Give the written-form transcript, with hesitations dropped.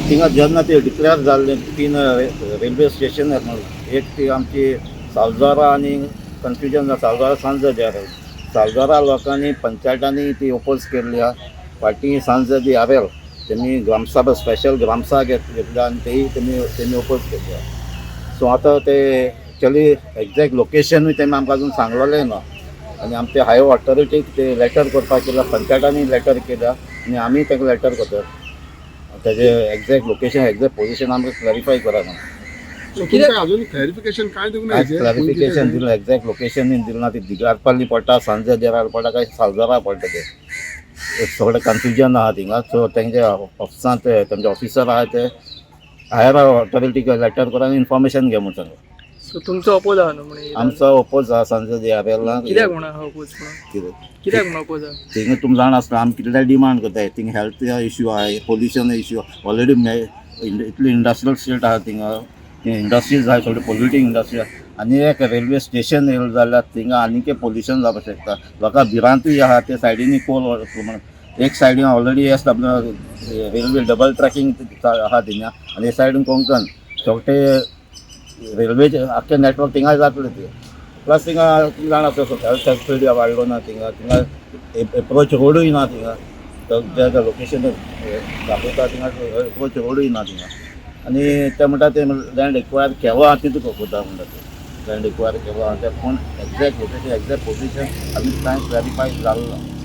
थिंगा जेन्ना ते डिक्लेअर जाल्ले 3 रेल्वे स्टेशन आहेत म्हणून एक ती आमची सालजोरा आनी कन्फ्युजन जाता सालजोरा सांज जाल्यार सालजोरा लोकांनी पंचायतांनी ती ओपोज केल्ली आहा फाटीं सांज दी हावेल त्यांनी ग्रामसभा स्पेशल ग्रामसभा घेतल्या आनी तेमी ओपोज केल्ली आहा सो आतां ते एक्चुअली एक्झॅक्ट लोकेशनूय तेमी आमकां अजून सांगलेलें ना आनी आमचे हायर ऑथॉरिटीक ते लेटर करपाक केला पंचायतांनी लेटर केल्या आनी आमी ताका लेटर करतात त्याचे एक्झॅक्ट लोकेशन एक्झॅक्ट पोझिशन आमकां क्लॅरिफाय कराना अजून क्लॅरिफिकेशन काय दिवंक ना क्लॅरिफिकेशन दिलं एक्झॅक्ट लोकेशन दिलं ना ते दिगारपल्ली पडटा सांजे देरार पडटा काय सालजोरा पडटा ते सगळें कन्फ्युजन आहा थिंगा सो तेंचे ऑफिसांत तेंचे ऑफिसर आहा ते हायर ऑथॉरिटीक लेटर करून इन्फॉर्मेशन घे म्हणून सांगता सो तुमचो अपोज आहा न्हू म्हणजे आमचो ओपोज आहा सांजे देरार कित्याक म्हणून आहा अपोज कितें कित्याक म्हणून अपोज आहा थिंगा तुमी जाण आसता आमी कितले डिमांड करताय थिंगा हेल्थ इश्यू आहाय पोल्युशन इश्यू ऑलरेडी इतली इंडस्ट्रियल स्टेट आहा थिंगा इंडस्ट्रीज आहाय सगळे पोल्युटींग इंडस्ट्री आनी एक रेल्वे स्टेशन येयलें जाल्यार थिंगा आनीक पोल्युशन जावपाक शकता लोकां भिरांतूय आहा ते सायडीनी कोल एक सायडीन ऑलरेडी रेल्वे डबल ट्रॅकिंग आहा थिंगा आनी एक सायडीन कोंकण सगळे रेल्वेचे आख्खे नेटवर्क थिंगा जातले ते प्लस थिंगा जाण आसा हेल्थ फॅसिलिटी वाडलो ना थिंगा एप्रोच रोडूय ना थिंगा ज्या लोकेशन दाखयता थिंगा एप्रोच रोडूय ना थिंगा आनी ते म्हणटा ते लँड एक्वायर केवा तितून कोता म्हणटा ते लँड एक्वायर केवा ते पूण एक्झॅक्ट लोकेशन एक्झॅक्ट पोझिशन आमी कांय क्लॅरिफाय जालो ना